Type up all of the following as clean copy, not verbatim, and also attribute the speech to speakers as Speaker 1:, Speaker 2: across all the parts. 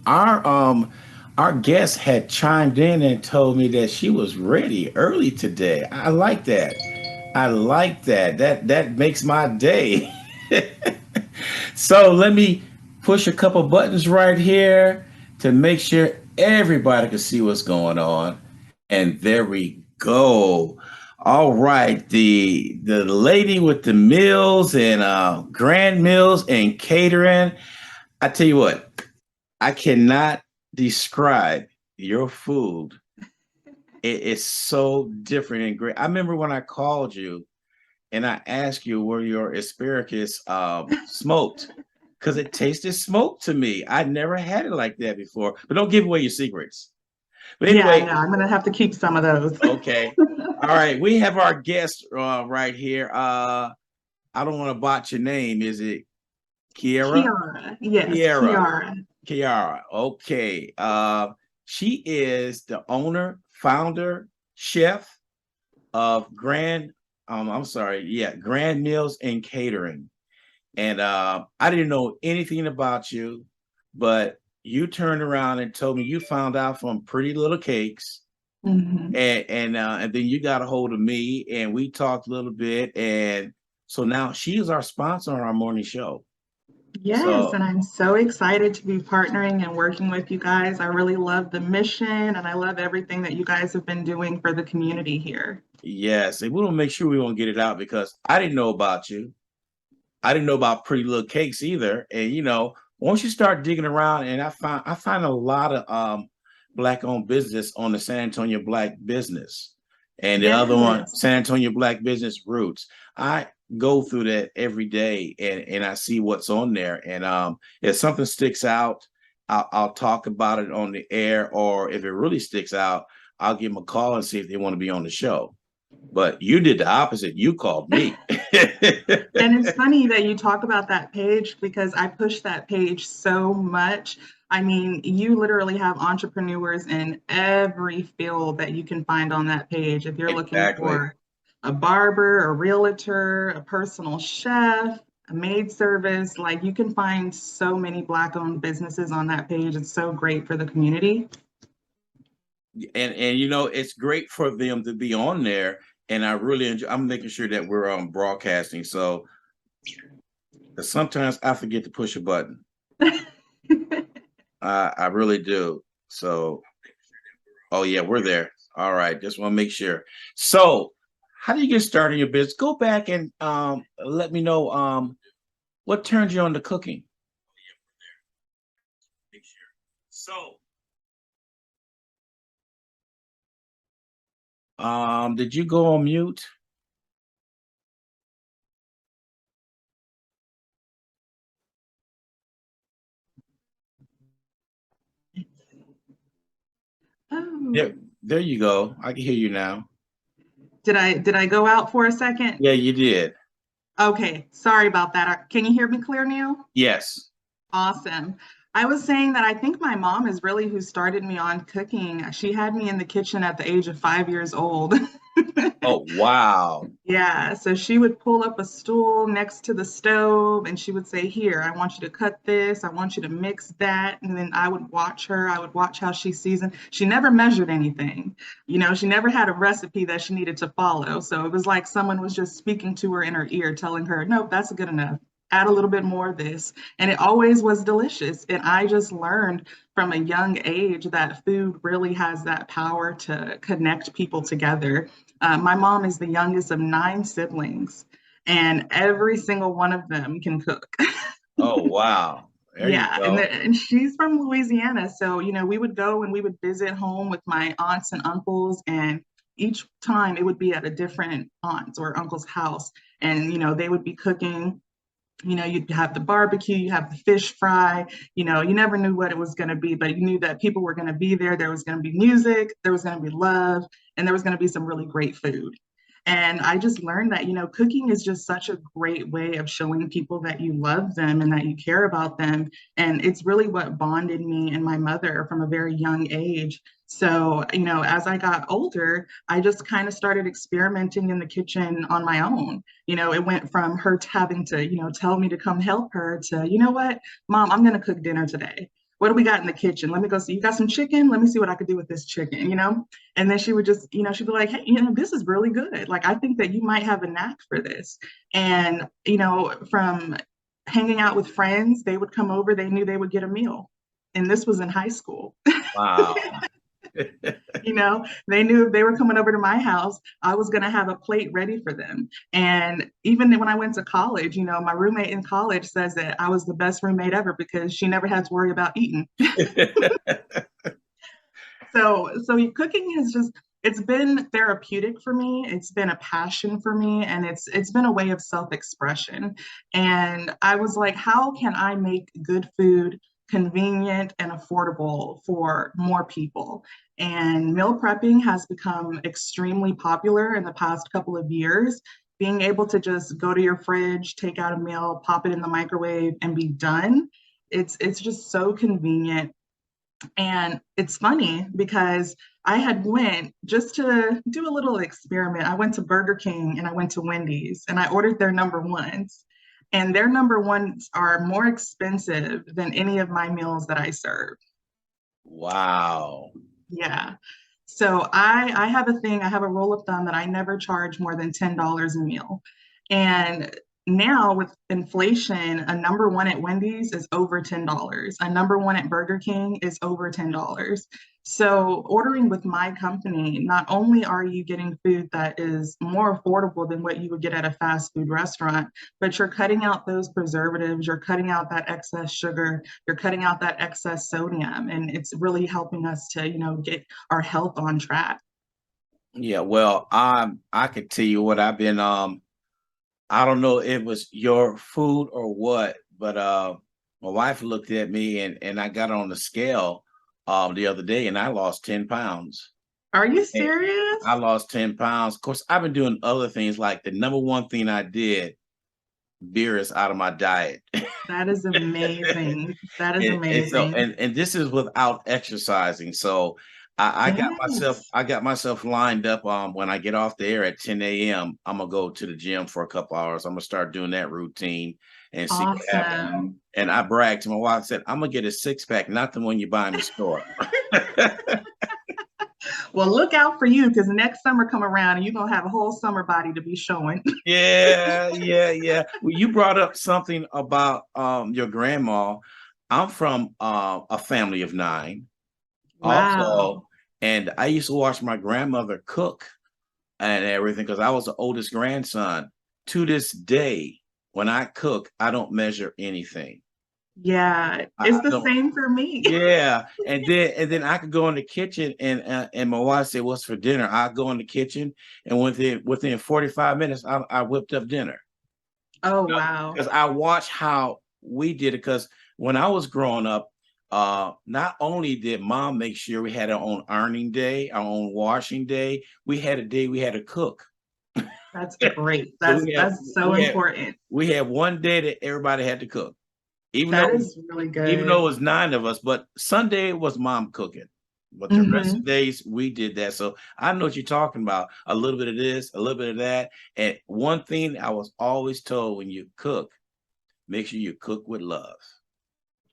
Speaker 1: Our our guest had chimed in and told me that she was ready early today. I like that. I like that. That makes my day. So let me push a couple buttons right here to make sure everybody can see what's going on. And there we go. All right, the lady with the meals and grand meals and catering. I tell you what, I cannot describe your food. It is so different and great. I remember when I called you and I asked you were your asparagus smoked because it tasted smoked to me. I never had it like that before. But don't give away your secrets. But
Speaker 2: Yeah,
Speaker 1: anyway,
Speaker 2: no, I'm gonna have to keep some of those.
Speaker 1: okay. All right, we have our guest right here. I don't want to botch your name. Is it Kiara?
Speaker 2: Kiara, yes,
Speaker 1: Kiara.
Speaker 2: Kiara.
Speaker 1: Kiara. Okay. She is the owner, founder, chef of I'm sorry, yeah, Grand Meals and Catering. And I didn't know anything about you, but you turned around and told me you found out from Pretty Little Cakes,
Speaker 2: Mhm.
Speaker 1: and then you got a hold of me, and we talked a little bit, and so now she is our sponsor on our morning show.
Speaker 2: Yes,
Speaker 1: So
Speaker 2: and I'm so excited to be partnering and working with you guys. I really love the mission and I love everything that you guys have been doing for the community here.
Speaker 1: yes, and we will make sure we won't get it out because I didn't know about you. I didn't know about Pretty Little Cakes either. And once you start digging around, and I find a lot of black owned business on the San Antonio Black Business, and the other one,
Speaker 2: Yes.
Speaker 1: San Antonio Black Business Roots. I go through that every day, and I see what's on there. And if something sticks out, I'll talk about it on the air, or if it really sticks out, I'll give them a call and see if they want to be on the show. But you did the opposite. You called me.
Speaker 2: And it's funny that you talk about that page because I push that page so much. I mean, you literally have entrepreneurs in every field that you can find on that page. If you're looking
Speaker 1: Exactly.
Speaker 2: for a barber, a realtor, a personal chef, a maid service, like you can find so many Black-owned businesses on that page. It's so great for the community.
Speaker 1: And it's great for them to be on there, and I really enjoy. I'm making sure that we're broadcasting, so sometimes I forget to push a button. I really do. So, oh yeah, we're there. All right, just want to make sure. So, how do you get started in your business? Go back and let me know what turned you on to cooking. So, did you go on mute? Yeah,
Speaker 2: Oh,
Speaker 1: there you go. I can hear you now.
Speaker 2: did I go out for a second?
Speaker 1: Yeah, you did.
Speaker 2: Okay, sorry about that. Can you hear me clear now?
Speaker 1: Yes.
Speaker 2: Awesome. I was saying that I think my mom is really who started me on cooking. She had me in the kitchen at the age of 5 years old.
Speaker 1: Oh, wow.
Speaker 2: Yeah, so she would pull up a stool next to the stove and she would say, "Here, I want you to cut this, I want you to mix that." And then I would watch her, I would watch how she seasoned. She never measured anything. She never had a recipe that she needed to follow. So it was like someone was just speaking to her in her ear, telling her, "Nope, that's good enough. Add a little bit more of this." And it always was delicious. And I just learned from a young age that food really has that power to connect people together. My mom is the youngest of 9 siblings, and every single one of them can cook.
Speaker 1: Oh, wow. There you
Speaker 2: Yeah, and,
Speaker 1: go.
Speaker 2: and she's from Louisiana, so we would go and we would visit home with my aunts and uncles, and each time it would be at a different aunt's or uncle's house, and they would be cooking. You'd have the barbecue, you have the fish fry, you never knew what it was going to be, but you knew that people were going to be there. There was going to be music, there was going to be love, and there was going to be some really great food. And I just learned that, cooking is just such a great way of showing people that you love them and that you care about them. And it's really what bonded me and my mother from a very young age. So, as I got older, I just kind of started experimenting in the kitchen on my own. It went from her having to, tell me to come help her to, "You know what, Mom, I'm going to cook dinner today." what do we got in the kitchen? Let me go see. You got some chicken? Let me see what I could do with this chicken, you know? And then she would just, you know, she'd be like, hey, you know, this is really good. Like, I think that you might have a knack for this. And, you know, from hanging out with friends, they would come over, they knew they would get a meal. And this was in high school.
Speaker 1: Wow.
Speaker 2: You know, they knew if they were coming over to my house, I was going to have a plate ready for them. And even when I went to college, you know, my roommate in college says that I was the best roommate ever because she never had to worry about eating. So cooking has just, it's been therapeutic for me. It's been a passion for me, and it's been a way of self-expression. And I was like, how can I make good food convenient and affordable for more people? And meal prepping has become extremely popular in the past couple of years. Being able to just go to your fridge, take out a meal, pop it in the microwave, and be done. It's just so convenient. And it's funny because I had went just to do a little experiment. I went to Burger King and I went to Wendy's and I ordered their number ones. And their number ones are more expensive than any of my meals that I serve.
Speaker 1: Wow.
Speaker 2: Yeah. So I have a thing, I have a rule of thumb that I never charge more than $10 a meal. And now with inflation, a number one at Wendy's is over $10. A number one at Burger King is over $10. So ordering with my company, not only are you getting food that is more affordable than what you would get at a fast food restaurant, but you're cutting out those preservatives, you're cutting out that excess sugar, you're cutting out that excess sodium, and it's really helping us to, you know, get our health on track.
Speaker 1: Yeah, well, I could tell you what I've been I don't know if it was your food or what, but my wife looked at me and I got on the scale the other day and I lost 10 pounds.
Speaker 2: Are you
Speaker 1: And
Speaker 2: serious?
Speaker 1: I lost 10 pounds. Of course, I've been doing other things like the number one thing I did, beer is out of my diet.
Speaker 2: That is amazing. That is
Speaker 1: And so
Speaker 2: amazing.
Speaker 1: and this is without exercising. So
Speaker 2: Yes.
Speaker 1: I got myself lined up when I get off the air at 10 a.m. I'm gonna go to the gym for a couple hours. I'm gonna start doing that routine and see what happens.
Speaker 2: Awesome.
Speaker 1: And I bragged to my wife, I said, I'm gonna get a six pack, not the one you buy in the store.
Speaker 2: Well, look out for you because next summer come around and you're gonna have a whole summer body to be showing.
Speaker 1: Yeah. Well, you brought up something about your grandma. I'm from a family of nine also,
Speaker 2: Wow.
Speaker 1: and I used to watch my grandmother cook and everything because I was the oldest grandson. To this day, when I cook, I don't measure anything.
Speaker 2: Yeah,
Speaker 1: I
Speaker 2: it's the
Speaker 1: don't.
Speaker 2: same for me.
Speaker 1: Yeah, and then I could go in the kitchen and my wife said, "What's for dinner?" I go in the kitchen, and within 45 minutes, I whipped up dinner.
Speaker 2: Oh, wow.
Speaker 1: Because I watched how we did it. Because when I was growing up, not only did mom make sure we had our own ironing day, our own washing day, we had a day we had to cook.
Speaker 2: That's great.
Speaker 1: So
Speaker 2: That's so important.
Speaker 1: we had one day that everybody had to cook, even
Speaker 2: That
Speaker 1: though
Speaker 2: is really
Speaker 1: even though
Speaker 2: good.
Speaker 1: it was nine of us. But Sunday was mom cooking. But the rest of
Speaker 2: Hmm.
Speaker 1: the days we did that. So I know what you're talking about. A little bit of this, a little bit of that. And one thing I was always told when you cook, make sure you cook with love.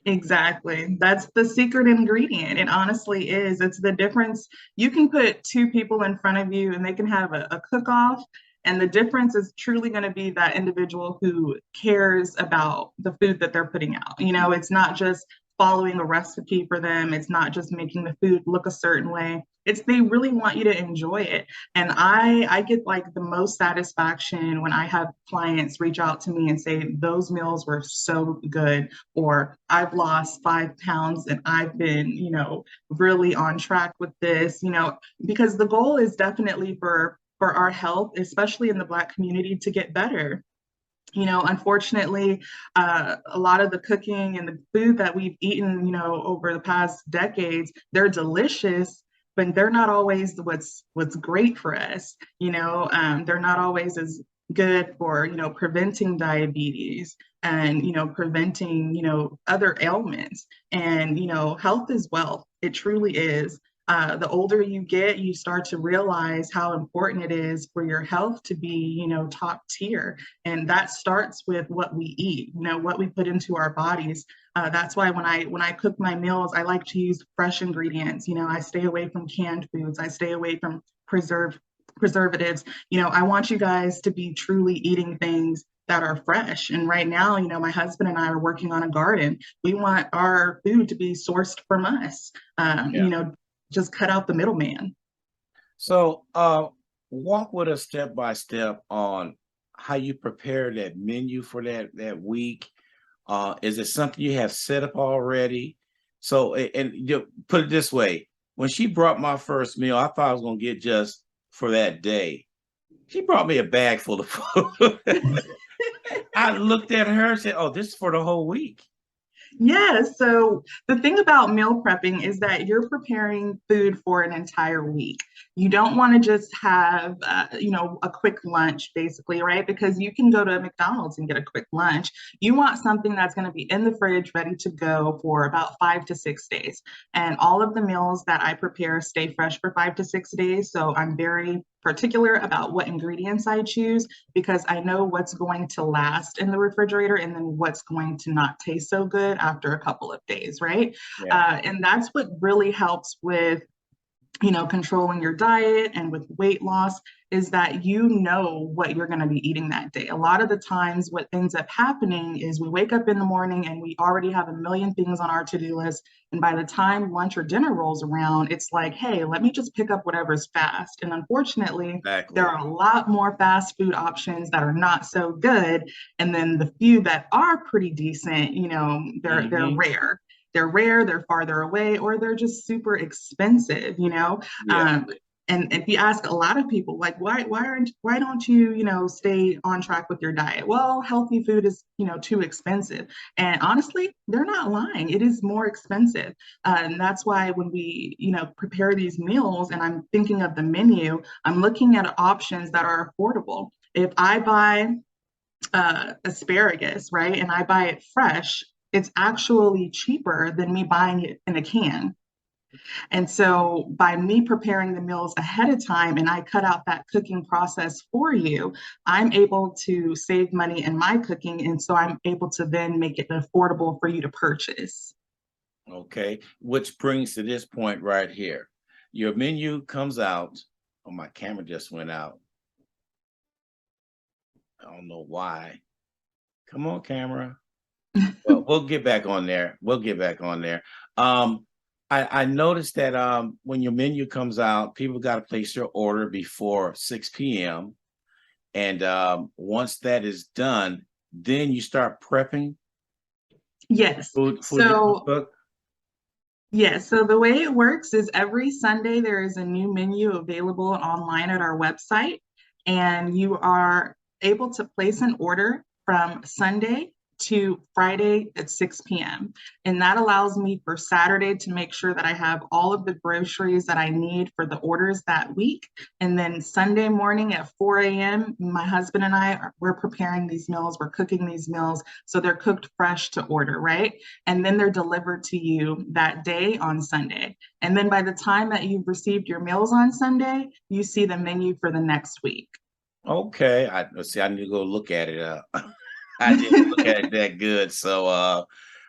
Speaker 2: Exactly. That's the secret ingredient. It honestly is. It's the difference. You can put two people in front of you and they can have a cook-off. And the difference is truly going to be that individual who cares about the food that they're putting out. You know, it's not just following a recipe for them, it's not just making the food look a certain way. It's they really want you to enjoy it. And I get like the most satisfaction when I have clients reach out to me and say, those meals were so good, or I've lost 5 pounds and I've been, you know, really on track with this, you know, because the goal is definitely for our health, especially in the Black community, to get better. You know, unfortunately, a lot of the cooking and the food that we've eaten, you know, over the past decades, they're delicious, but they're not always what's great for us. You know, they're not always as good for, you know, preventing diabetes and, you know, preventing, you know, other ailments. And, you know, health is wealth. It truly is. The older you get, you start to realize how important it is for your health to be, you know, top tier. And that starts with what we eat, you know, what we put into our bodies. That's why when I cook my meals, I like to use fresh ingredients. I stay away from canned foods. I stay away from preservatives. I want you guys to be truly eating things that are fresh. And right now, my husband and I are working on a garden. We want our food to be sourced from us.
Speaker 1: Yeah.
Speaker 2: Just cut out the middleman.
Speaker 1: So, walk with us step by step on how you prepare that menu for that week. Is it something you have set up already? So, and you put it this way: when she brought my first meal, I thought I was going to get just for that day. She brought me a bag full of food. I looked at her and said, "Oh, this is for the whole week."
Speaker 2: Yes. So the thing about meal prepping is that you're preparing food for an entire week. You don't want to just have, a quick lunch, basically, right? Because you can go to McDonald's and get a quick lunch. You want something that's going to be in the fridge, ready to go for about 5 to 6 days. And all of the meals that I prepare stay fresh for 5 to 6 days. So I'm very particular about what ingredients I choose because I know what's going to last in the refrigerator and then what's going to not taste so good after a couple of days, right?
Speaker 1: Yeah.
Speaker 2: And that's what really helps with controlling your diet and with weight loss is that you know what you're going to be eating that day. A lot of the times, what ends up happening is we wake up in the morning and we already have a million things on our to-do list. And by the time lunch or dinner rolls around, it's like, hey, let me just pick up whatever's fast. And unfortunately, there
Speaker 1: Exactly.
Speaker 2: are a lot more fast food options that are not so good. And then the few that are pretty decent, they're
Speaker 1: Hmm.
Speaker 2: rare. They're rare, they're farther away, or they're just super expensive.
Speaker 1: Yeah.
Speaker 2: Um, and if you ask a lot of people, like, why don't you, stay on track with your diet? Well, healthy food is, too expensive. And honestly, they're not lying. It is more expensive. And that's why when we, prepare these meals and I'm thinking of the menu, I'm looking at options that are affordable. If I buy asparagus, right? And I buy it fresh, it's actually cheaper than me buying it in a can. And so by me preparing the meals ahead of time and I cut out that cooking process for you, I'm able to save money in my cooking. And so I'm able to then make it affordable for you to purchase.
Speaker 1: Okay. Which brings to this point right here. Your menu comes out. Oh, my camera just went out. I don't know why. Come on, camera. Well, we'll get back on there. We'll get back on there. Um, I noticed that when your menu comes out, people got to place their order before 6 p.m. And once that is done, then you start prepping
Speaker 2: Yes.
Speaker 1: food you're gonna
Speaker 2: So
Speaker 1: cook.
Speaker 2: Yes, so the way it works is every Sunday there is a new menu available online at our website, and you are able to place an order from Sunday to Friday at 6 p.m. And that allows me for Saturday to make sure that I have all of the groceries that I need for the orders that week. And then Sunday morning at 4 a.m., my husband and we're preparing these meals, we're cooking these meals. So they're cooked fresh to order, right? And then they're delivered to you that day on Sunday. And then by the time that you've received your meals on Sunday, you see the menu for the next week.
Speaker 1: Okay, I let's see. I need to go look at it. I didn't look at it that good, so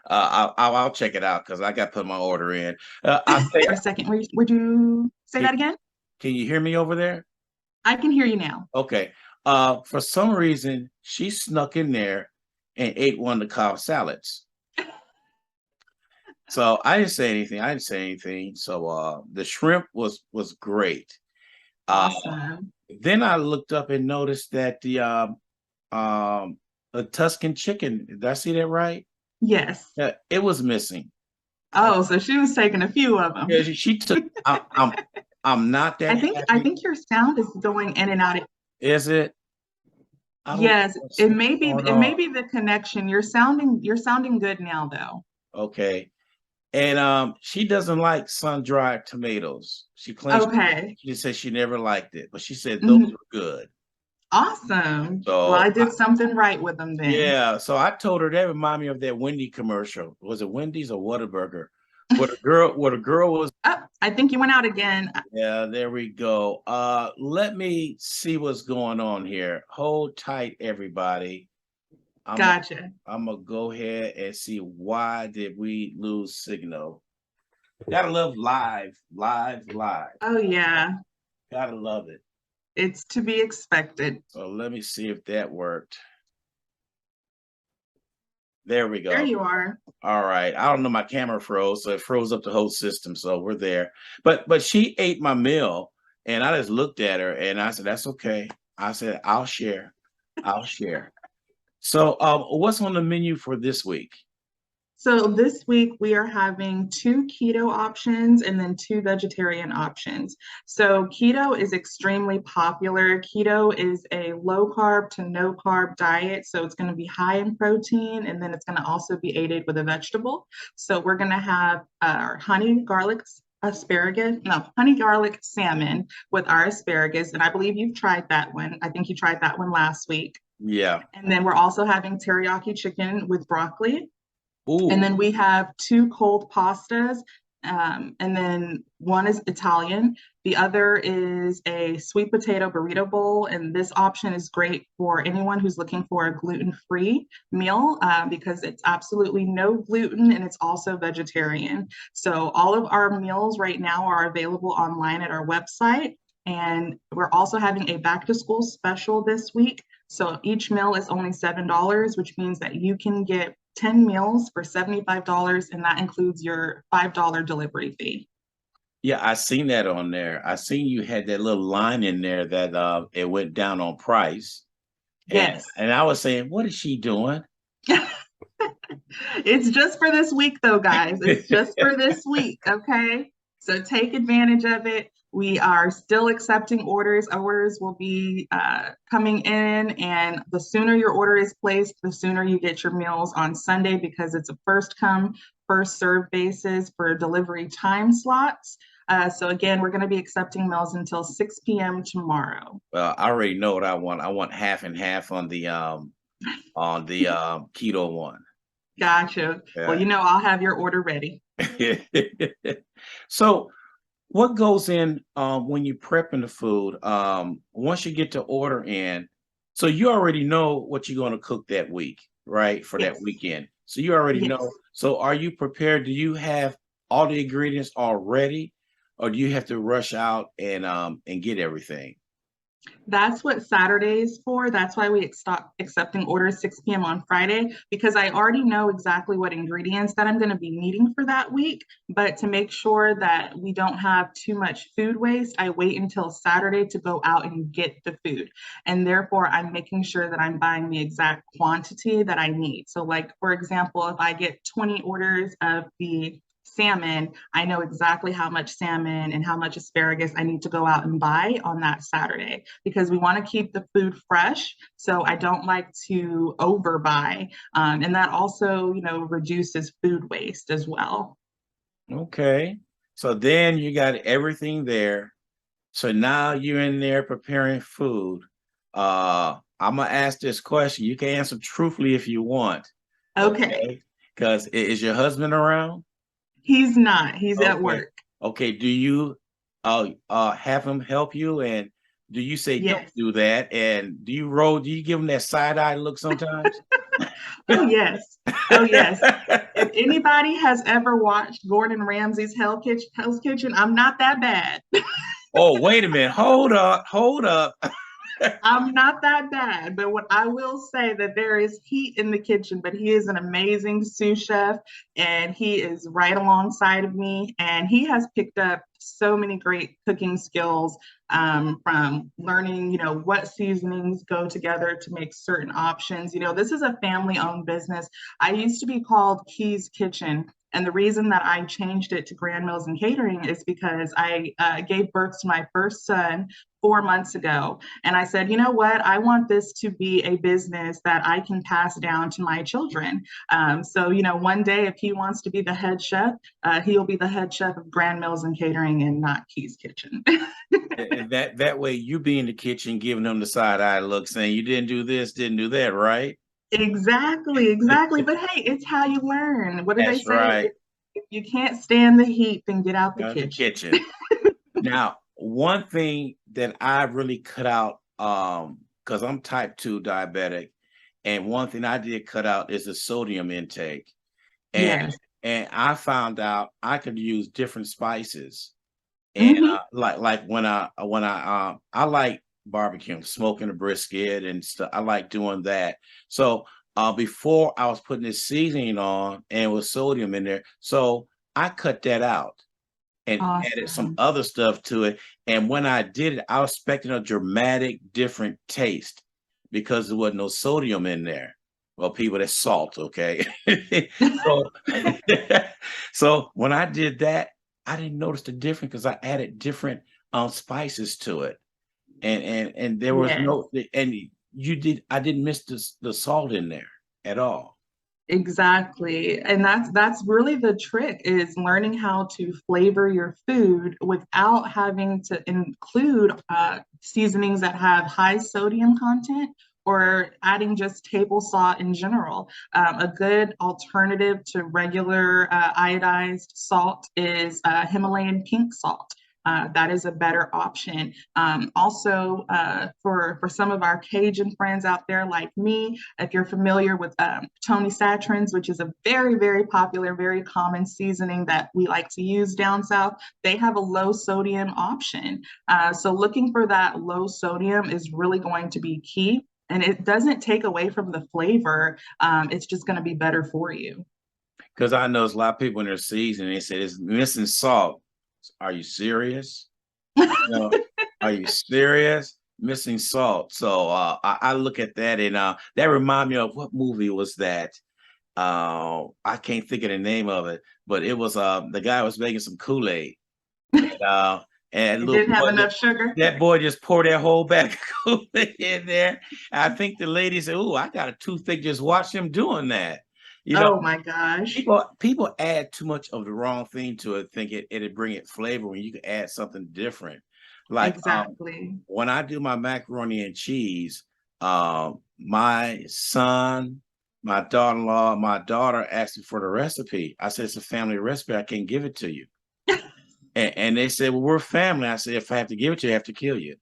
Speaker 1: I'll check it out because I got to put my order in. I say,
Speaker 2: For a second, would you say
Speaker 1: can,
Speaker 2: that again?
Speaker 1: can you hear me over there?
Speaker 2: I can hear you now.
Speaker 1: Okay. For some reason, she snuck in there and ate one of the Cobb salads. So I didn't say anything. I didn't say anything. So the shrimp was great. Uh,
Speaker 2: Awesome.
Speaker 1: then I looked up and noticed that the Tuscan chicken. Did I see that right?
Speaker 2: Yes.
Speaker 1: Yeah, it was missing.
Speaker 2: Oh, so she was taking a few of them.
Speaker 1: Yeah, she took. I'm not that
Speaker 2: I
Speaker 1: happy.
Speaker 2: think your sound is going in and out.
Speaker 1: Is it? I don't know
Speaker 2: Yes,
Speaker 1: what's going
Speaker 2: it
Speaker 1: on.
Speaker 2: may be the connection. You're sounding good now though.
Speaker 1: Okay. And she doesn't like sun-dried tomatoes. She claims
Speaker 2: Okay.
Speaker 1: she said she never liked it, but she said those
Speaker 2: Mhm.
Speaker 1: were good.
Speaker 2: Awesome. Well,
Speaker 1: So
Speaker 2: I did something right with them then.
Speaker 1: yeah, so I told her that remind me of that Wendy commercial. Was it Wendy's or Whataburger? Where the girl was,
Speaker 2: Oh, I think you went out again.
Speaker 1: yeah, there we go. Let me see what's going on here. Hold tight, everybody. I'm a,
Speaker 2: Gotcha.
Speaker 1: I'm gonna go ahead and see why did we lose signal. Gotta love live, live, live.
Speaker 2: Oh, yeah.
Speaker 1: Gotta love it.
Speaker 2: It's to be expected.
Speaker 1: So let me see if that worked. There we
Speaker 2: There
Speaker 1: go.
Speaker 2: you are.
Speaker 1: All right. I don't know. My camera froze, so it froze up the whole system. So we're there. But she ate my meal, and I just looked at her, and I said, "That's okay." I said, "I'll share. I'll share." So, what's on the menu for this week?
Speaker 2: So this week we are having two keto options and then two vegetarian options. So keto is extremely popular. Keto is a low carb to no carb diet. So it's going to be high in protein and then it's going to also be aided with a vegetable. So we're going to have our honey garlic asparagus, no, honey garlic salmon with our asparagus. And I believe you've tried that one. I think you tried that one last week.
Speaker 1: Yeah.
Speaker 2: And then we're also having teriyaki chicken with broccoli. And
Speaker 1: Ooh.
Speaker 2: then we have two cold pastas. And then one is Italian. The other is a sweet potato burrito bowl. And this option is great for anyone who's looking for a gluten-free meal because it's absolutely no gluten and it's also vegetarian. So all of our meals right now are available online at our website. And we're also having a back to school special this week. So each meal is only $7, which means that you can get 10 meals for $75, and that includes your $5 delivery fee.
Speaker 1: Yeah, I seen that on there. I seen you had that little line in there that it went down on price. And
Speaker 2: Yes.
Speaker 1: and I was saying, what is she doing?
Speaker 2: It's just for this week, though, guys. It's just for this week, okay? So take advantage of it. We are still accepting orders. Orders will be coming in, and the sooner your order is placed, the sooner you get your meals on Sunday because it's a first come, first serve basis for delivery time slots. So again, we're going to be accepting meals until 6 p.m. tomorrow.
Speaker 1: Well, I already know what I want. I want half and half on the keto one.
Speaker 2: Gotcha. Well,
Speaker 1: Yeah.
Speaker 2: I'll have your order ready.
Speaker 1: So what goes in when you prepping the food? Once you get to order in, so you already know what you're going to cook that week, right? For that
Speaker 2: Yes.
Speaker 1: weekend. So you already know.
Speaker 2: Yes.
Speaker 1: So are you prepared? Do you have all the ingredients already, or do you have to rush out and get everything?
Speaker 2: That's what Saturday is for. That's why we stop accepting orders 6 p.m. on Friday, because I already know exactly what ingredients that I'm going to be needing for that week. But to make sure that we don't have too much food waste, I wait until Saturday to go out and get the food. And therefore, I'm making sure that I'm buying the exact quantity that I need. So, like, for example, if I get 20 orders of the salmon, I know exactly how much salmon and how much asparagus I need to go out and buy on that Saturday because we want to keep the food fresh. So I don't like to overbuy. And that also, reduces food waste as well.
Speaker 1: Okay. So then you got everything there. So now you're in there preparing food. I'm gonna ask this question. You can answer truthfully if you want.
Speaker 2: Okay.
Speaker 1: Okay. Because is your husband around?
Speaker 2: He's not, he's at
Speaker 1: Okay.
Speaker 2: work.
Speaker 1: Okay. Do you have him help you? And do you say don't
Speaker 2: Yes.
Speaker 1: do that? And do you give him that side-eye look sometimes?
Speaker 2: Oh, yes. Oh, yes. If anybody has ever watched Gordon Ramsay's Hell's Kitchen, I'm not that bad.
Speaker 1: Oh, wait a minute. Hold up. Hold up.
Speaker 2: I'm not that bad, but what I will say that there is heat in the kitchen, but he is an amazing sous chef and he is right alongside of me and he has picked up so many great cooking skills from learning, what seasonings go together to make certain options. This is a family-owned business. I used to be called Key's Kitchen. And the reason that I changed it to Grand Meals and Catering is because I gave birth to my first son 4 months ago. And I said, you know what? I want this to be a business that I can pass down to my children. So, one day if he wants to be the head chef, he'll be the head chef of Grand Meals and Catering and not Key's Kitchen.
Speaker 1: And that way you be in the kitchen giving them the side-eye look, saying you didn't do this, didn't do that, right?
Speaker 2: Exactly, exactly. But hey, it's how you learn. What do they
Speaker 1: That's
Speaker 2: say?
Speaker 1: right.
Speaker 2: If you can't stand the heat, then get out the
Speaker 1: Out the
Speaker 2: kitchen.
Speaker 1: kitchen. Now, one thing that I really cut out, because I'm type 2 diabetic, And one thing I did cut out is the sodium intake. And
Speaker 2: Yes.
Speaker 1: I found out I could use different spices. And
Speaker 2: Hmm.
Speaker 1: like I like barbecue, smoking a brisket and stuff. I like doing that. So before I was putting this seasoning on and with sodium in there, so I cut that out and added some
Speaker 2: Awesome.
Speaker 1: other stuff to it. And when I did it, I was expecting a dramatic different taste because there wasn't no sodium in there. Well, people, that's salt, okay? So, so when I did that, I didn't notice the difference because I added different spices to it, and there was
Speaker 2: Yes.
Speaker 1: no and you did I didn't miss the salt in there at all.
Speaker 2: Exactly. And that's really the trick is learning how to flavor your food without having to include seasonings that have high sodium content or adding just table salt in general. A good alternative to regular iodized salt is Himalayan pink salt. That is a better option. Also, for some of our Cajun friends out there like me, if you're familiar with Tony Saturn's, which is a very, very popular, very common seasoning that we like to use down south, they have a low sodium option. So looking for that low sodium is really going to be key. And it doesn't take away from the flavor. It's just going to be better for you.
Speaker 1: Because I know there's a lot of people in their season, they say it's missing salt. Are you serious? You know, are you serious? Missing salt. So I look at that and that remind me of what movie was that? I can't think of the name of it, but it was the guy was making some Kool-Aid. And
Speaker 2: It
Speaker 1: little
Speaker 2: didn't have
Speaker 1: boy,
Speaker 2: enough sugar.
Speaker 1: that boy just poured that whole bag of Kool-Aid in there. I think the lady said, "Oh, I got a toothache just watch him doing that." You know,
Speaker 2: Oh my gosh.
Speaker 1: people add too much of the wrong thing to it, think it'd bring it flavor when you can add something different. Like
Speaker 2: Exactly.
Speaker 1: when I do my macaroni and cheese, my son, my daughter-in-law, my daughter asked me for the recipe. I said it's a family recipe. I can't give it to you. And they said, "Well, we're family." I said, "If I have to give it to you, I have to kill you."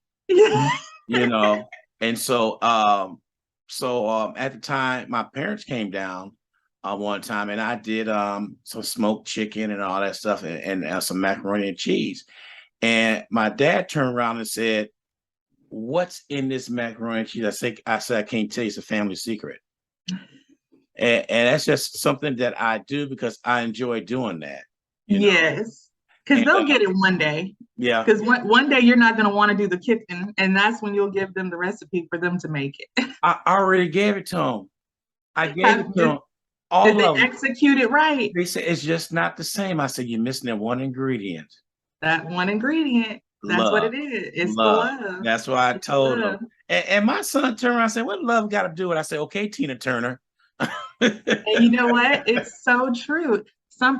Speaker 1: You know. And so at the time, my parents came down one time, and I did some smoked chicken and all that stuff, and some macaroni and cheese. And my dad turned around and said, "What's in this macaroni and cheese?" I said, "I can't tell you. It's a family secret." And that's just something that I do because I enjoy doing that, you know.
Speaker 2: Yes, because
Speaker 1: And
Speaker 2: they'll get it one day.
Speaker 1: yeah,
Speaker 2: Because one day you're not going to want to do the kitchen, and that's when you'll give them the recipe for them to make it.
Speaker 1: I already gave it to them. I gave it
Speaker 2: Have,
Speaker 1: to
Speaker 2: did,
Speaker 1: them,
Speaker 2: did
Speaker 1: all
Speaker 2: they
Speaker 1: of them.
Speaker 2: execute it right?
Speaker 1: They said it's just not the same. I said, "You're missing that one ingredient,
Speaker 2: That one ingredient, that's what
Speaker 1: love,
Speaker 2: it is. It's the
Speaker 1: love."
Speaker 2: love.
Speaker 1: That's why I
Speaker 2: It's the
Speaker 1: told them.
Speaker 2: love.
Speaker 1: And my son turned around and said, "What love got to do with it?" I said, "Okay, Tina Turner."
Speaker 2: And you know what? It's so true.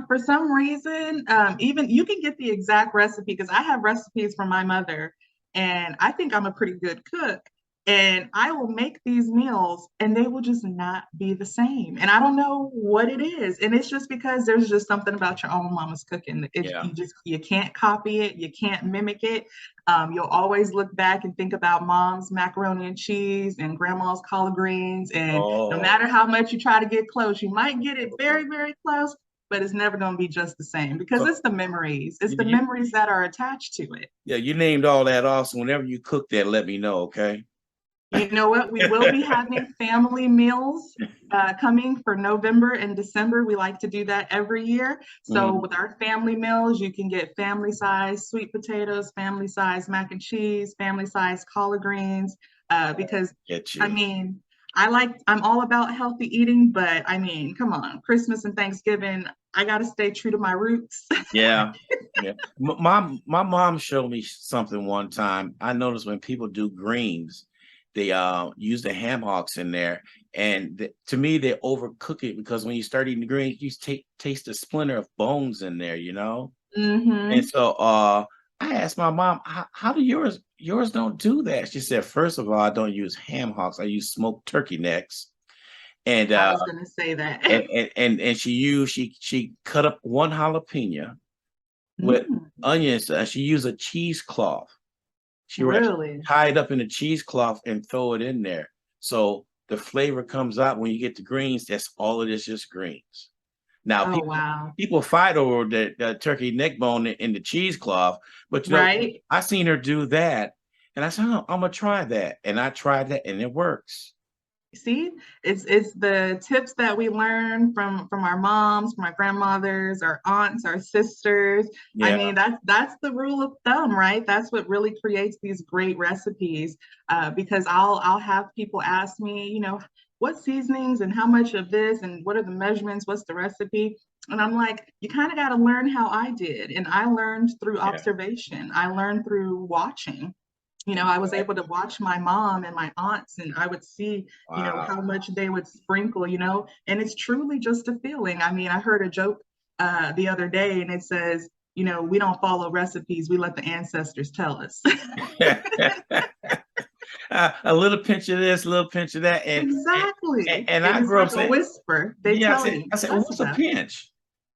Speaker 2: For some reason, even you can get the exact recipe because I have recipes from my mother, and I think I'm a pretty good cook. And I will make these meals, and they will just not be the same. And I don't know what it is. And it's just because there's just something about your own mama's cooking.
Speaker 1: Yeah.
Speaker 2: You can't copy it, you can't mimic it. You'll always look back and think about mom's macaroni and cheese and grandma's collard greens, and no
Speaker 1: Oh.
Speaker 2: matter how much you try to get close, you might get it very, very close, but it's never going to be just the same because
Speaker 1: So
Speaker 2: it's the memories. It's the
Speaker 1: you,
Speaker 2: memories that are attached to it.
Speaker 1: yeah, you named all that off. So whenever you cook that, let me know, okay?
Speaker 2: You know what? We will be having family meals coming for November and December. We like to do that every year. So
Speaker 1: Mm,
Speaker 2: with our family meals, you can get family size sweet potatoes, family size mac and cheese, family size collard greens. Because
Speaker 1: get
Speaker 2: I
Speaker 1: you.
Speaker 2: mean, I'm all about healthy eating, but I mean, come on, Christmas and Thanksgiving, I got to stay true to my roots.
Speaker 1: Yeah. Yeah. My mom showed me something one time. I noticed when people do greens, they use the ham hocks in there. And to me, they overcook it because when you start eating the greens, you taste the splinter of bones in there, you know? And
Speaker 2: Hmm.
Speaker 1: so I asked my mom, how do yours don't do that? She said, first of all, I don't use ham hocks, I use smoked turkey necks. And
Speaker 2: I was going to say that.
Speaker 1: and she cut up one jalapeno with
Speaker 2: Mm,
Speaker 1: onions. She used a cheesecloth. She would actually
Speaker 2: really?
Speaker 1: tie it up in a cheesecloth and throw it in there. So the flavor comes out when you get the greens. That's all it is, just greens. Now,
Speaker 2: Oh, wow.
Speaker 1: people fight over the turkey neck bone in the cheesecloth, but
Speaker 2: Right?
Speaker 1: I seen her do that, and I said, oh, I'm gonna try that, and I tried that, and it works.
Speaker 2: See, it's the tips that we learn from our moms, from our grandmothers, our aunts, our sisters. I
Speaker 1: Yeah,
Speaker 2: mean, that's the rule of thumb, right? That's what really creates these great recipes. Because I'll have people ask me, what seasonings and how much of this and what are the measurements, what's the recipe? And I'm like, you kind of got to learn how I did. And I learned through
Speaker 1: yeah,
Speaker 2: observation. I learned through watching. I was able to
Speaker 1: exactly.
Speaker 2: watch my mom and my aunts, and I would see, how
Speaker 1: Wow.
Speaker 2: much they would sprinkle, and it's truly just a feeling. I mean, I heard a joke the other day, and it says, we don't follow recipes, we let the ancestors tell us.
Speaker 1: A little pinch of this, a little pinch of that,
Speaker 2: Exactly.
Speaker 1: and
Speaker 2: And
Speaker 1: I
Speaker 2: it's
Speaker 1: grew up
Speaker 2: like a
Speaker 1: saying,
Speaker 2: whisper. They
Speaker 1: yeah,
Speaker 2: tell you,
Speaker 1: I said,
Speaker 2: trust
Speaker 1: what's a
Speaker 2: them.
Speaker 1: pinch?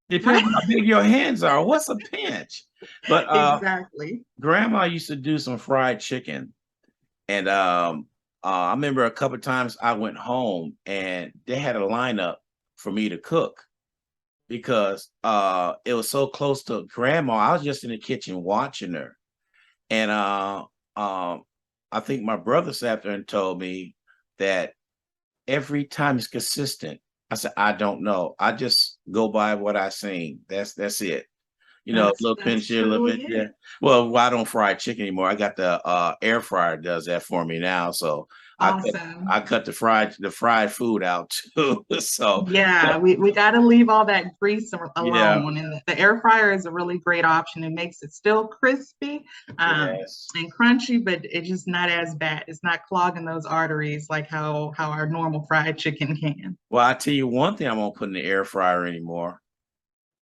Speaker 1: Depends
Speaker 2: Right?
Speaker 1: on how big your hands are. What's a pinch? But
Speaker 2: Exactly.
Speaker 1: grandma used to do some fried chicken, and I remember a couple of times I went home and they had a lineup for me to cook because it was so close to grandma. I was just in the kitchen watching her, and um, I think my brother sat there and told me that every time it's consistent. I said, I don't know. I just go by what I seen. That's it. A little
Speaker 2: That's
Speaker 1: pinch here, a little
Speaker 2: truly
Speaker 1: bit
Speaker 2: it.
Speaker 1: there. Well, I don't fry chicken anymore. I got the air fryer does that for me now. So
Speaker 2: Awesome.
Speaker 1: I cut the fried food out too. So
Speaker 2: Yeah, we got to leave all that grease
Speaker 1: yeah,
Speaker 2: alone. And the air fryer is a really great option. It makes it still crispy
Speaker 1: yes.
Speaker 2: and crunchy, but it's just not as bad. It's not clogging those arteries like how our normal fried chicken can.
Speaker 1: Well, I tell you one thing I won't put in the air fryer anymore.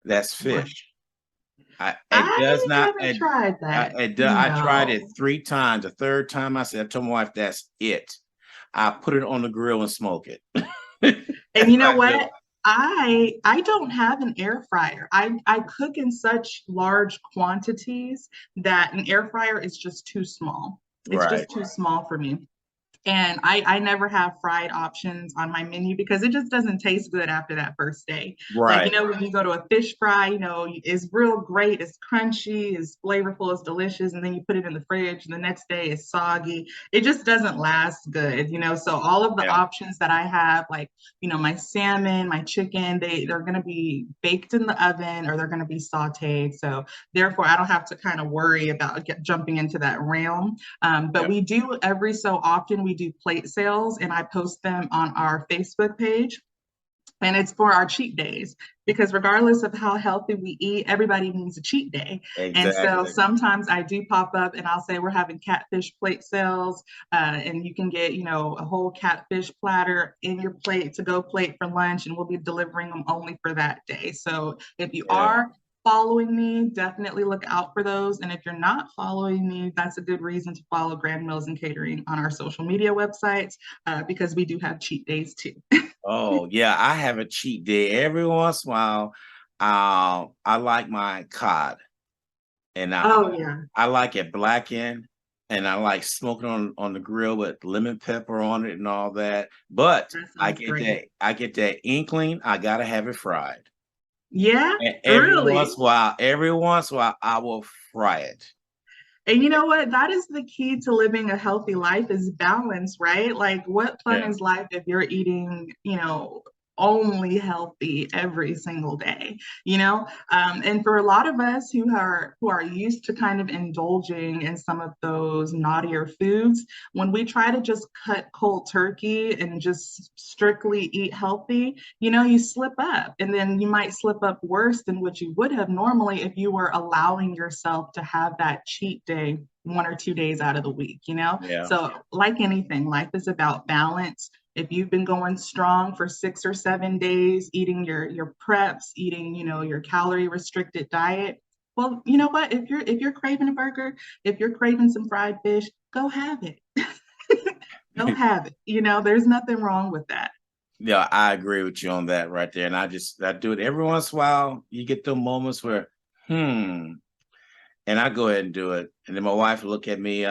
Speaker 1: That's
Speaker 2: What?
Speaker 1: fish. It does
Speaker 2: I
Speaker 1: not.
Speaker 2: haven't tried that.
Speaker 1: I tried it
Speaker 2: No.
Speaker 1: 3 times. The third time, I told my wife, "That's it." I put it on the grill and smoke it.
Speaker 2: And
Speaker 1: That's
Speaker 2: you know
Speaker 1: what I do.
Speaker 2: what? I don't have an air fryer. I cook in such large quantities that an air fryer is just too small. It's
Speaker 1: Right,
Speaker 2: just too small for me. And I never have fried options on my menu because it just doesn't taste good after that first day. Like,
Speaker 1: right.
Speaker 2: when you go to a fish fry, it's real great, it's crunchy, it's flavorful, it's delicious. And then you put it in the fridge, and the next day it's soggy. It just doesn't last good. So all of the
Speaker 1: Yeah,
Speaker 2: options that I have, like, my salmon, my chicken, they're going to be baked in the oven or they're going to be sauteed. So therefore, I don't have to kind of worry about jumping into that realm. But
Speaker 1: yeah.
Speaker 2: we do every so often, we do plate sales and I post them on our Facebook page. And it's for our cheat days because regardless of how healthy we eat, everybody needs a cheat day. And so
Speaker 1: Exactly.
Speaker 2: sometimes I do pop up and I'll say we're having catfish plate sales, and you can get, a whole catfish platter in your plate to go plate for lunch, and we'll be delivering them only for that day. So if you
Speaker 1: Yeah.
Speaker 2: are following me, definitely look out for those. And if you're not following me, that's a good reason to follow Grand Meals and Catering on our social media websites, because we do have cheat days too.
Speaker 1: Oh, yeah. I have a cheat day every once in a while. I like my cod, and
Speaker 2: Oh, yeah,
Speaker 1: I like it blackened, and I like smoking on the grill with lemon pepper on it and all that. But
Speaker 2: that sounds great.
Speaker 1: I get that inkling. I gotta have it fried.
Speaker 2: Yeah,
Speaker 1: And
Speaker 2: really.
Speaker 1: every once in a while, I will fry it.
Speaker 2: And you know what? That is the key to living a healthy life is balance, right? Like, what fun
Speaker 1: Yeah.
Speaker 2: is life if you're eating, only healthy every single day, and for a lot of us who are used to kind of indulging in some of those naughtier foods, when we try to just cut cold turkey and just strictly eat healthy, you slip up, and then you might slip up worse than what you would have normally if you were allowing yourself to have that cheat day 1 or 2 days out of the week.
Speaker 1: Yeah.
Speaker 2: So, like anything, life is about balance. If you've been going strong for 6 or 7 days, eating your preps, eating, your calorie restricted diet, well, you know what? If you're craving a burger, if you're craving some fried fish, go have it. Go have it. There's nothing wrong with that.
Speaker 1: Yeah, I agree with you on that right there. And I do it every once in a while. You get the moments where, hmm, and I go ahead and do it. And then my wife will look at me,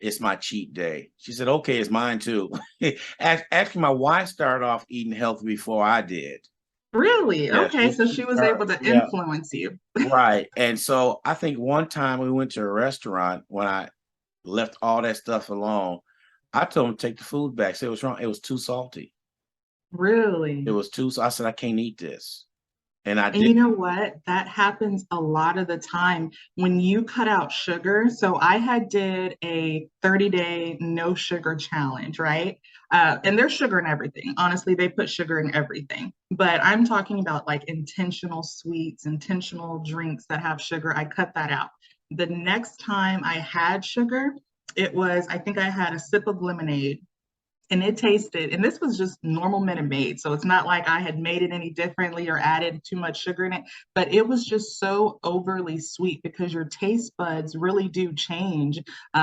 Speaker 1: it's my cheat day. She said, okay, it's mine too. Actually, my wife started off eating healthy before I did.
Speaker 2: Really?
Speaker 1: Yeah,
Speaker 2: Okay, so
Speaker 1: she
Speaker 2: she was
Speaker 1: started,
Speaker 2: able to
Speaker 1: yeah,
Speaker 2: influence you.
Speaker 1: right. And so I think one time we went to a restaurant when I left all that stuff alone. I told him to take the food back. Said it was wrong. It was too salty. It
Speaker 2: Really?
Speaker 1: was too. I said I can't eat this, and I
Speaker 2: And
Speaker 1: did.
Speaker 2: you know what? That happens a lot of the time when you cut out sugar. So I had did a 30-day no sugar challenge, right? And there's sugar in everything. Honestly, they put sugar in everything. But I'm talking about like intentional sweets, intentional drinks that have sugar. I cut that out. The next time I had sugar, it was, I think I had a sip of lemonade and it tasted, and this was just normal Minute Maid, so it's not like I had made it any differently or added too much sugar in it, but it was just so overly sweet because your taste buds really do change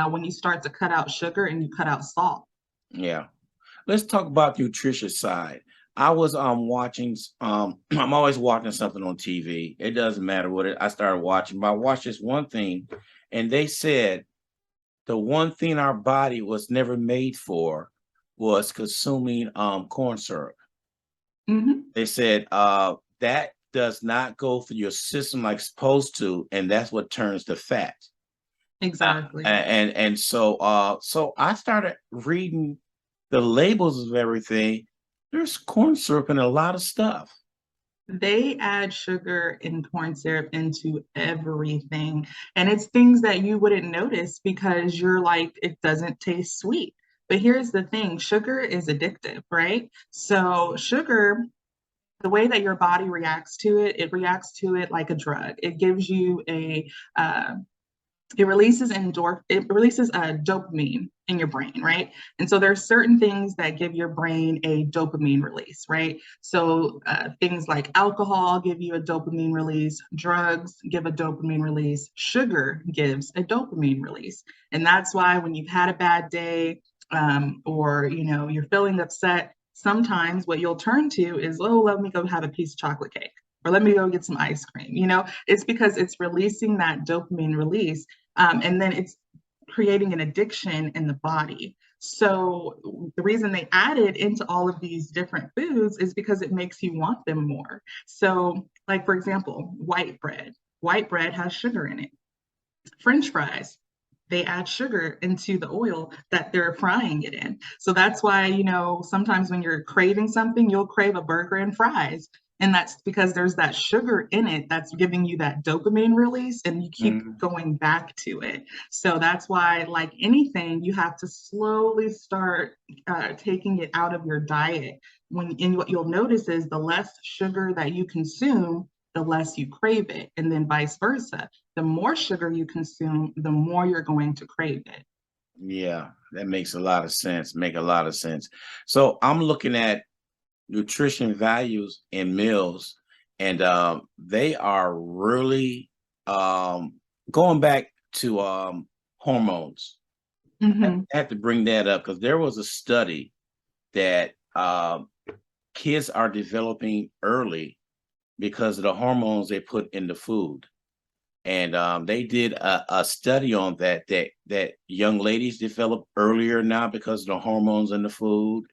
Speaker 2: when you start to cut out sugar and you cut out salt.
Speaker 1: Yeah. Let's talk about the nutritious side. I was watching I'm always watching something on TV. It doesn't matter what I started watching, but I watched this one thing, and they said the one thing our body was never made for was consuming corn syrup.
Speaker 2: Hmm.
Speaker 1: They said that does not go through your system like it's supposed to, and that's what turns to fat.
Speaker 2: Exactly.
Speaker 1: So I started reading the labels of everything. There's corn syrup in a lot of stuff.
Speaker 2: They add sugar and corn syrup into everything. And it's things that you wouldn't notice because you're like, it doesn't taste sweet. But here's the thing, sugar is addictive, right? So, sugar, the way that your body reacts to it, it reacts to it like a drug. It gives you uh, it releases a dopamine in your brain, right? And so there's certain things that give your brain a dopamine release, right? So things like alcohol give you a dopamine release, drugs give a dopamine release, sugar gives a dopamine release. And that's why when you've had a bad day, or you're feeling upset, sometimes what you'll turn to is, oh, let me go have a piece of chocolate cake, or let me go get some ice cream. It's because it's releasing that dopamine release, and then it's creating an addiction in the body. So the reason they added into all of these different foods is because it makes you want them more. So, like for example, white bread. White bread has sugar in it. French fries, they add sugar into the oil that they're frying it in. So that's why, sometimes when you're craving something, you'll crave a burger and fries. And that's because there's that sugar in it that's giving you that dopamine release, and you keep
Speaker 1: Mhm.
Speaker 2: going back to it. So that's why, like anything, you have to slowly start taking it out of your diet. And what you'll notice is the less sugar that you consume, the less you crave it, and then vice versa. The more sugar you consume, the more you're going to crave it.
Speaker 1: Yeah, that makes a lot of sense. Make a lot of sense. So I'm looking at nutrition values in meals, and they are really going back to hormones.
Speaker 2: Mm-hmm.
Speaker 1: I have to bring that up because there was a study that kids are developing early because of the hormones they put in the food. And they did a study on that young ladies develop earlier now because of the hormones in the food.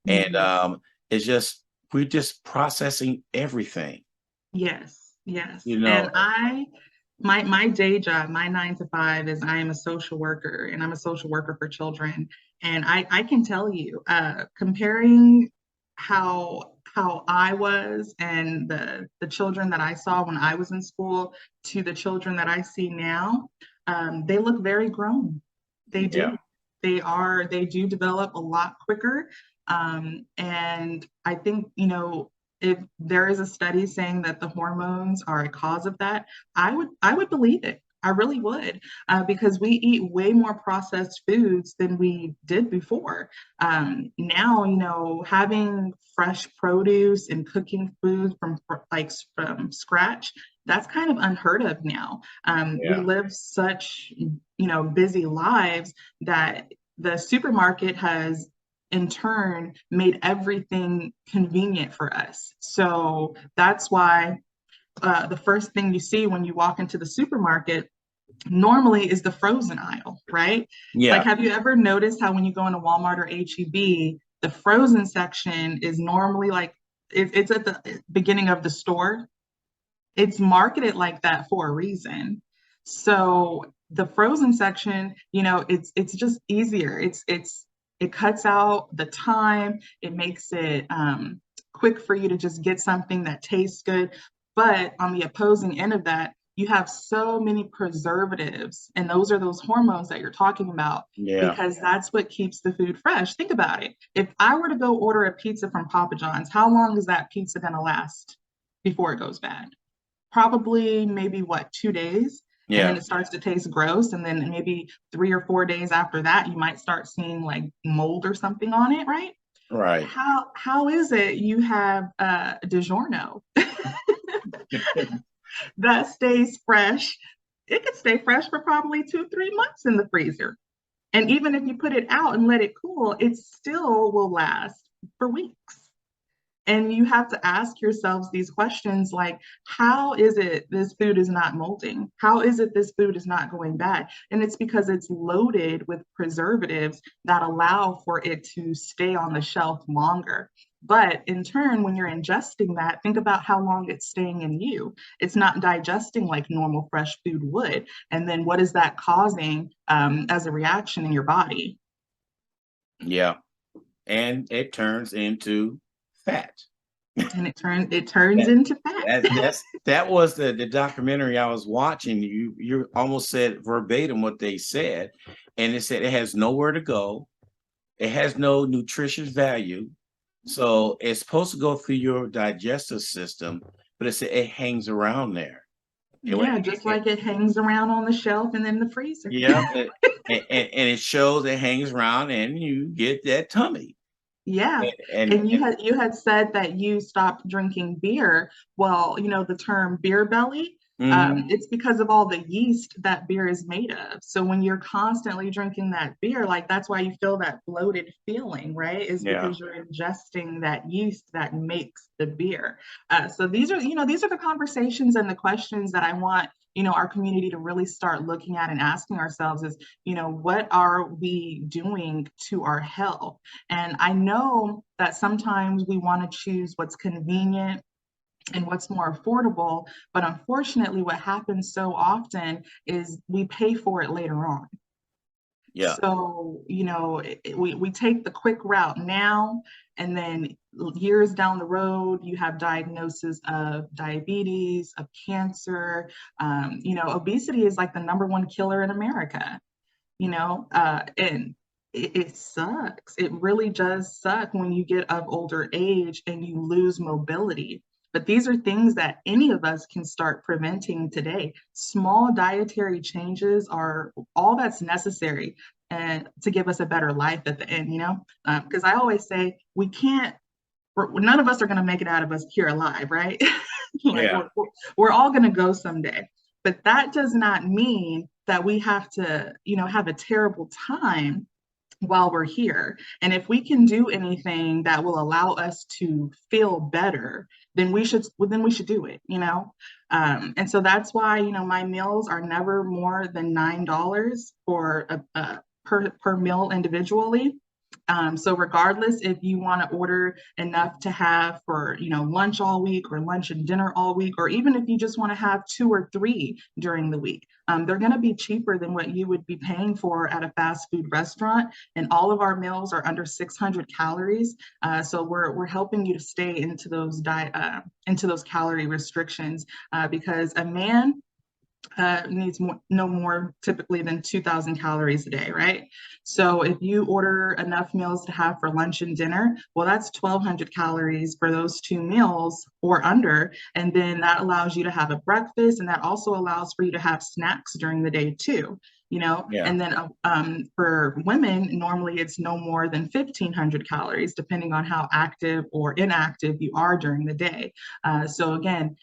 Speaker 1: And
Speaker 2: Yes.
Speaker 1: it's just we're just processing everything,
Speaker 2: Yes, yes.
Speaker 1: you know.
Speaker 2: And my day job, my 9 to 5 is I am a social worker, and I'm a social worker for children. And I can tell you, comparing how I was and the children that I saw when I was in school to the children that I see now, they look very grown. They
Speaker 1: Yeah,
Speaker 2: do. They do develop a lot quicker. And I think, if there is a study saying that the hormones are a cause of that, I would believe it. I really would, because we eat way more processed foods than we did before. Now, having fresh produce and cooking food from scratch, that's kind of unheard of now. We
Speaker 1: yeah,
Speaker 2: live such, busy lives that the supermarket has in turn made everything convenient for us. So that's why the first thing you see when you walk into the supermarket normally is the frozen aisle, right? Like,
Speaker 1: Yeah,
Speaker 2: have you ever noticed how when you go into Walmart or HEB, the frozen section is normally like it's at the beginning of the store? It's marketed like that for a reason. So the frozen section, it's just easier. It cuts out the time. It makes it quick for you to just get something that tastes good. But on the opposing end of that, you have so many preservatives, and those are those hormones that you're talking about,
Speaker 1: yeah,
Speaker 2: because that's what keeps the food fresh. Think about it. If I were to go order a pizza from Papa John's, how long is that pizza going to last before it goes bad? Probably maybe what, 2 days, and then
Speaker 1: yeah,
Speaker 2: it starts to taste gross, and then maybe 3 or 4 days after that you might start seeing like mold or something on it, right?
Speaker 1: right.
Speaker 2: How is it you have DiGiorno that stays fresh? It could stay fresh for probably 2 3 months in the freezer, and even if you put it out and let it cool, it still will last for weeks. And you have to ask yourselves these questions like, how is it this food is not molding? How is it this food is not going bad? And it's because it's loaded with preservatives that allow for it to stay on the shelf longer. But in turn, when you're ingesting that, think about how long it's staying in you. It's not digesting like normal fresh food would. And then what is that causing as a reaction in your body?
Speaker 1: Yeah. And it turns into fat.
Speaker 2: And it turns
Speaker 1: That
Speaker 2: into fat.
Speaker 1: that was the documentary I was watching. You almost said verbatim what they said, and it said it has nowhere to go. It has no nutritious value. So it's supposed to go through your digestive system, but it hangs around there. It,
Speaker 2: Yeah, just like it hangs around on the shelf and in the freezer.
Speaker 1: yeah, and it shows it hangs around, and you get that tummy.
Speaker 2: Yeah.
Speaker 1: And
Speaker 2: And you had said that you stopped drinking beer. Well, the term beer belly,
Speaker 1: mhm,
Speaker 2: it's because of all the yeast that beer is made of. So when you're constantly drinking that beer, like that's why you feel that bloated feeling, right? Is
Speaker 1: yeah,
Speaker 2: because you're ingesting that yeast that makes the beer. So these are the conversations and the questions that I want, our community to really start looking at and asking ourselves is, what are we doing to our health? And I know that sometimes we want to choose what's convenient and what's more affordable, but unfortunately, what happens so often is we pay for it later on.
Speaker 1: yeah,
Speaker 2: So, we take the quick route now, and then years down the road, you have diagnosis of diabetes, of cancer. Obesity is like the number one killer in America, and it sucks. It really does suck when you get of older age and you lose mobility. But these are things that any of us can start preventing today. Small dietary changes are all that's necessary and to give us a better life at the end, because I always say none of us are going to make it out of us here alive, right? Like
Speaker 1: yeah,
Speaker 2: we're all going to go someday, but that does not mean that we have to, have a terrible time while we're here. And if we can do anything that will allow us to feel better, then we should do it, and so that's why, my meals are never more than $9 for per meal individually. So regardless if you want to order enough to have for, lunch all week or lunch and dinner all week, or even if you just want to have two or three during the week, they're going to be cheaper than what you would be paying for at a fast food restaurant. And all of our meals are under 600 calories. So we're helping you to stay into those calorie restrictions, because a man needs no more typically than 2,000 calories a day, right? So if you order enough meals to have for lunch and dinner, well, that's 1,200 calories for those two meals or under. And then that allows you to have a breakfast, and that also allows for you to have snacks during the day too.
Speaker 1: yeah.
Speaker 2: And then for women, normally it's no more than 1,500 calories, depending on how active or inactive you are during the day. So again,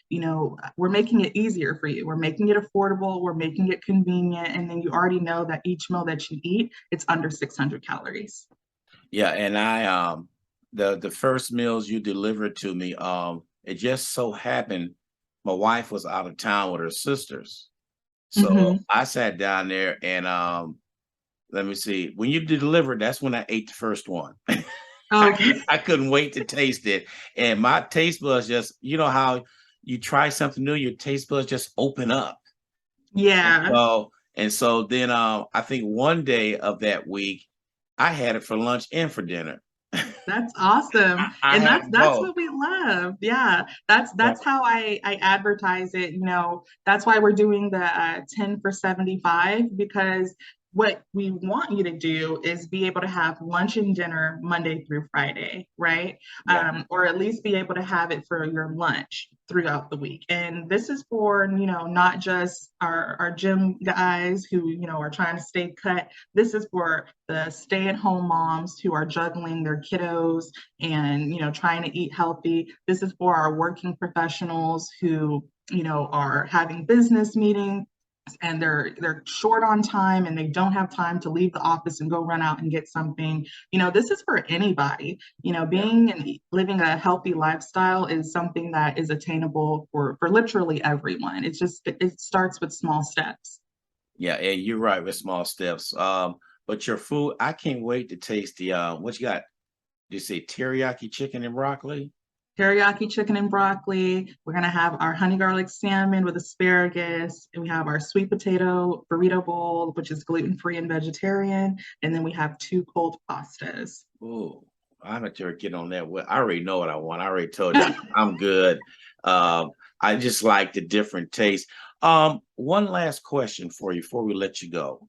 Speaker 2: we're making it easier for you. We're making it affordable. We're making it convenient. And then you already know that each meal that you eat, it's under 600 calories.
Speaker 1: Yeah, and the first meals you delivered to me, it just so happened my wife was out of town with her sisters. So I sat down there and let me see. When you delivered, that's when I ate the first one.
Speaker 2: Okay.
Speaker 1: I couldn't wait to taste it. And my taste buds just, you know how you try something new, your taste buds just open up. And
Speaker 2: Yeah.
Speaker 1: so then I think one day of that week, I had it for lunch and for dinner.
Speaker 2: That's awesome.
Speaker 1: I
Speaker 2: And
Speaker 1: had
Speaker 2: that's
Speaker 1: both.
Speaker 2: what we love. Yeah.
Speaker 1: Yeah.
Speaker 2: That's how I advertise it, you know. That's why we're doing the 10 for 75 because what we want you to do is be able to have lunch and dinner Monday through Friday, right?
Speaker 1: Yeah.
Speaker 2: Or at least be able to have it for your lunch throughout the week. And this is for, you know, not just our gym guys who, you know, are trying to stay cut. This is for the stay-at-home moms who are juggling their kiddos and, you know, trying to eat healthy. This is for our working professionals who, you know, are having business meetings and they're short on time and they don't have time to leave the office and go run out and get something. You know, this is for anybody. You know,
Speaker 1: Yeah.
Speaker 2: being and living a healthy lifestyle is something that is attainable for literally everyone. It's just it starts with small steps.
Speaker 1: Yeah, and you're right with small steps. But your food, I can't wait to taste the what you got. You say teriyaki chicken and broccoli?
Speaker 2: Teriyaki chicken and broccoli. We're gonna have our honey garlic salmon with asparagus, and we have our sweet potato burrito bowl, which is gluten-free and vegetarian, and then we have two cold pastas.
Speaker 1: Oh, I'm gonna to get on that. Well, I already know what I want. I already told you I'm good. I just like the different tastes. One last question for you before we let you go.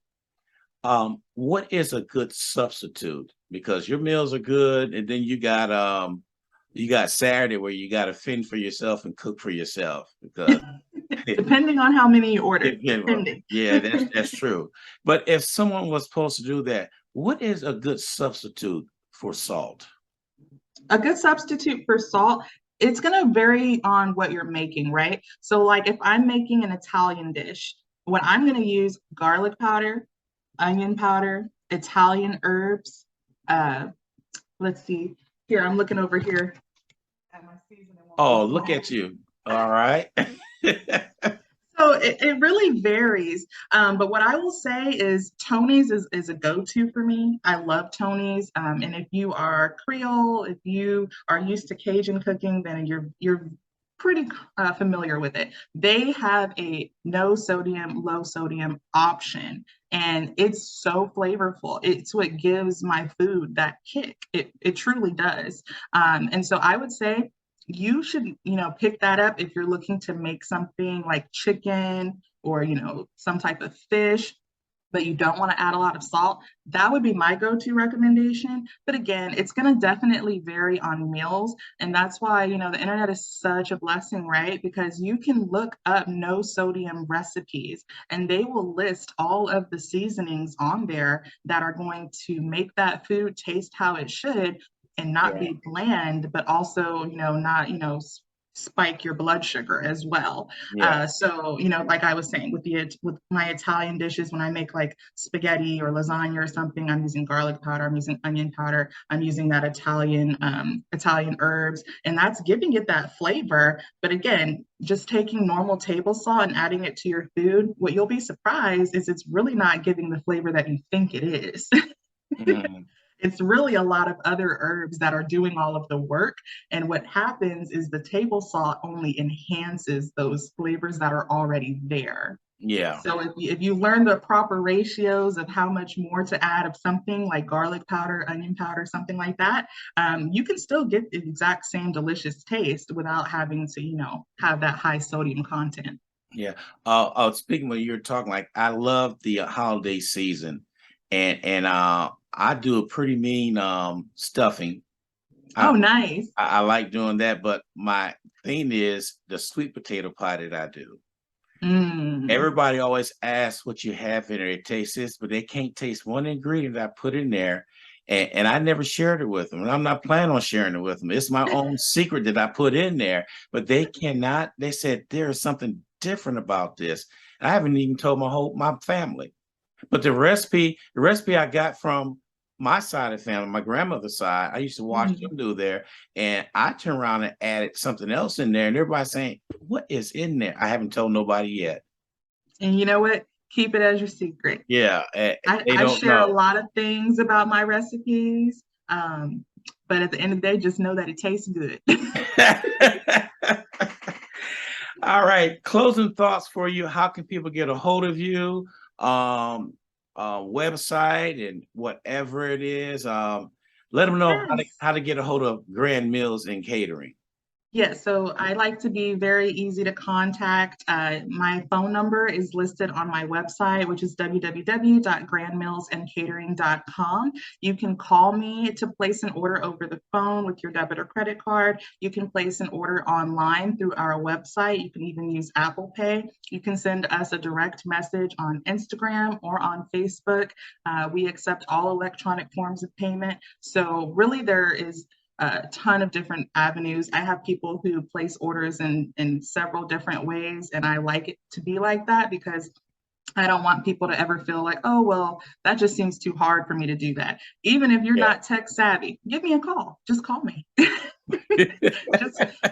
Speaker 1: What is a good substitute? Because your meals are good, and then you got Saturday where you got to fend for yourself and cook for yourself because
Speaker 2: Depending on how many you order,
Speaker 1: well,
Speaker 2: depending.
Speaker 1: yeah, that's true. But if someone was supposed to do that, what is a good substitute for salt?
Speaker 2: A good substitute for salt, it's going to vary on what you're making, right? So, like if I'm making an Italian dish, what I'm going to use garlic powder, onion powder, Italian herbs. Uh, let's see. Here, I'm looking over here at my seasoning while we're
Speaker 1: Oh, look
Speaker 2: talking.
Speaker 1: at you. All right.
Speaker 2: So it really varies. But what I will say is Tony's is a go-to for me. I love Tony's. And if you are Creole, if you are used to Cajun cooking, then you're pretty familiar with it. They have a no sodium, low sodium option, and it's so flavorful. It's what gives my food that kick. It truly does. And so I would say you should, you know, pick that up if you're looking to make something like chicken or, you know, some type of fish, but you don't want to add a lot of salt. That would be my go-to recommendation. But again, it's going to definitely vary on meals. And that's why, you know, the internet is such a blessing, right? Because you can look up no sodium recipes and they will list all of the seasonings on there that are going to make that food taste how it should and not
Speaker 1: Yeah,
Speaker 2: be bland, but also, you know, not, you know, spike your blood sugar as well.
Speaker 1: yeah,
Speaker 2: So, you know, like I was saying with my Italian dishes, when I make like spaghetti or lasagna or something, I'm using garlic powder, I'm using onion powder, I'm using that Italian herbs, and that's giving it that flavor. But again, just taking normal table salt and adding it to your food, what you'll be surprised is it's really not giving the flavor that you think it is.
Speaker 1: mhm,
Speaker 2: It's really a lot of other herbs that are doing all of the work. And what happens is the table salt only enhances those flavors that are already there.
Speaker 1: yeah,
Speaker 2: So if you learn the proper ratios of how much more to add of something like garlic powder, onion powder, something like that, you can still get the exact same delicious taste without having to, you know, have that high sodium content.
Speaker 1: yeah. Speaking when you're talking, like I love the holiday season, and I do a pretty mean stuffing.
Speaker 2: Oh,
Speaker 1: I,
Speaker 2: nice.
Speaker 1: I like doing that, but my thing is the sweet potato pie that I do.
Speaker 2: Mm.
Speaker 1: Everybody always asks what you have in there. It tastes this, but they can't taste one ingredient I put in there. And I never shared it with them. And I'm not planning on sharing it with them. It's my own secret that I put in there, but they cannot. They said there is something different about this. And I haven't even told my family. But the recipe I got from my side of the family, my grandmother's side, I used to watch
Speaker 2: Mm.
Speaker 1: them do there, and I turned around and added something else in there, and everybody's saying, "What is in there?" I haven't told nobody yet.
Speaker 2: And you know what? Keep it as your secret.
Speaker 1: Yeah, they
Speaker 2: I
Speaker 1: don't
Speaker 2: share a
Speaker 1: know.
Speaker 2: lot of things about my recipes, but at the end of the day, just know that it tastes good.
Speaker 1: All right, closing thoughts for you. How can people get a hold of you? Um, website and whatever it is. Let them know
Speaker 2: Yes.
Speaker 1: how to get a hold of Grand Meals and Catering.
Speaker 2: Yeah, so I like to be very easy to contact. My phone number is listed on my website, which is www.grandmillsandcatering.com. You can call me to place an order over the phone with your debit or credit card. You can place an order online through our website. You can even use Apple Pay. You can send us a direct message on Instagram or on Facebook. We accept all electronic forms of payment. So really there is a ton of different avenues. I have people who place orders in several different ways, and I like it to be like that because I don't want people to ever feel like, oh, well, that just seems too hard for me to do that. Even if you're
Speaker 1: Yeah.
Speaker 2: not tech savvy, give me a call. Just call me.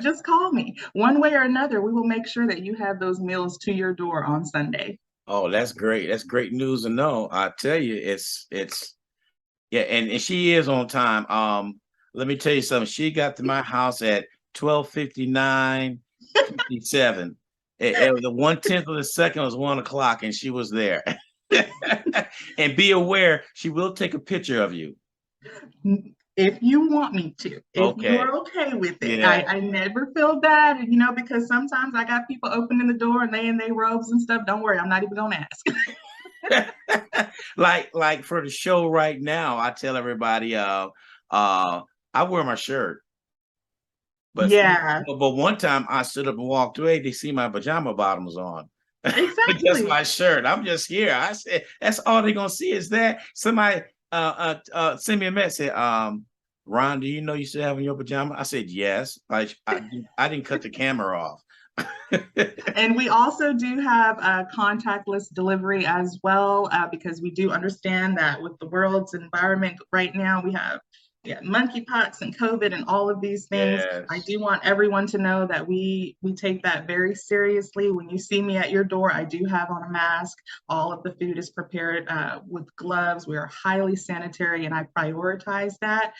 Speaker 2: just call me. One way or another, we will make sure that you have those meals to your door on Sunday.
Speaker 1: Oh, that's great. That's great news to know. I tell you, it's yeah, and she is on time. Let me tell you something. She got to my house at 12:59:57. It was the 1/10 of a second was 1 o'clock, and she was there. And be aware, she will take a picture of you.
Speaker 2: If you want me to, if you
Speaker 1: Okay.
Speaker 2: are okay with it.
Speaker 1: Yeah.
Speaker 2: I never feel bad, because sometimes I got people opening the door and they in their robes and stuff. Don't worry, I'm not even gonna ask.
Speaker 1: Like for the show right now, I tell everybody, I wear my shirt. But
Speaker 2: Yeah,
Speaker 1: but one time I stood up and walked away. They see my pajama bottoms on, just
Speaker 2: exactly.
Speaker 1: my shirt. I'm just here. I said, that's all they're gonna see is that. Somebody send me a message. Ron, do you know you still having your pajama? I said yes. I didn't cut the camera off.
Speaker 2: And we also do have contactless delivery as well, because we do understand that with the world's environment right now, we have monkeypox and COVID and all of these things. I
Speaker 1: Yes.
Speaker 2: do want everyone to know that we take that very seriously. When you see me at your door, I do have on a mask. All of the food is prepared with gloves. We are highly sanitary, and I prioritize that.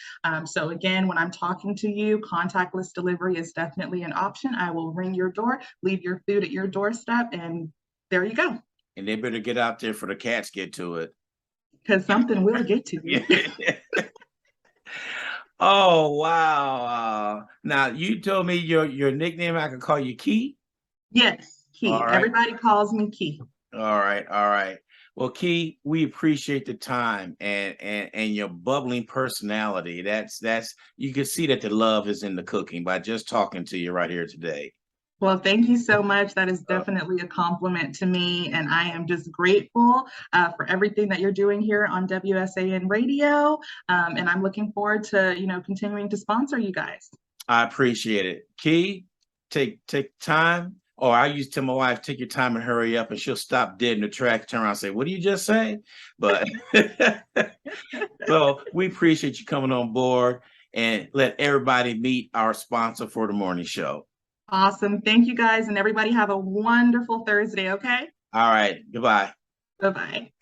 Speaker 2: So again, when I'm talking to you, contactless delivery is definitely an option. I will ring your door, leave your food at your doorstep, and there you go.
Speaker 1: And they better get out there for the cats get to it.
Speaker 2: Because something will get to you.
Speaker 1: Oh wow! Now you told me your nickname. I could call you Key.
Speaker 2: Yes,
Speaker 1: All
Speaker 2: Key.
Speaker 1: right,
Speaker 2: Everybody calls me Key.
Speaker 1: all right, all right. Well, Key, we appreciate the time and your bubbling personality. That's you can see that the love is in the cooking by just talking to you right here today.
Speaker 2: Well, thank you so much. That is
Speaker 1: Uh,
Speaker 2: definitely a compliment to me, and I am just grateful for everything that you're doing here on WSAN Radio. And I'm looking forward to continuing to sponsor you guys.
Speaker 1: I appreciate it, Key. Take time. Or I used to tell my wife, take your time and hurry up, and she'll stop dead in the track, turn around and say, what did you just say? But so we appreciate you coming on board and let everybody meet our sponsor for the morning show.
Speaker 2: Awesome. Thank you guys, and everybody have a wonderful Thursday, okay?
Speaker 1: All right. Goodbye.
Speaker 2: Bye-bye.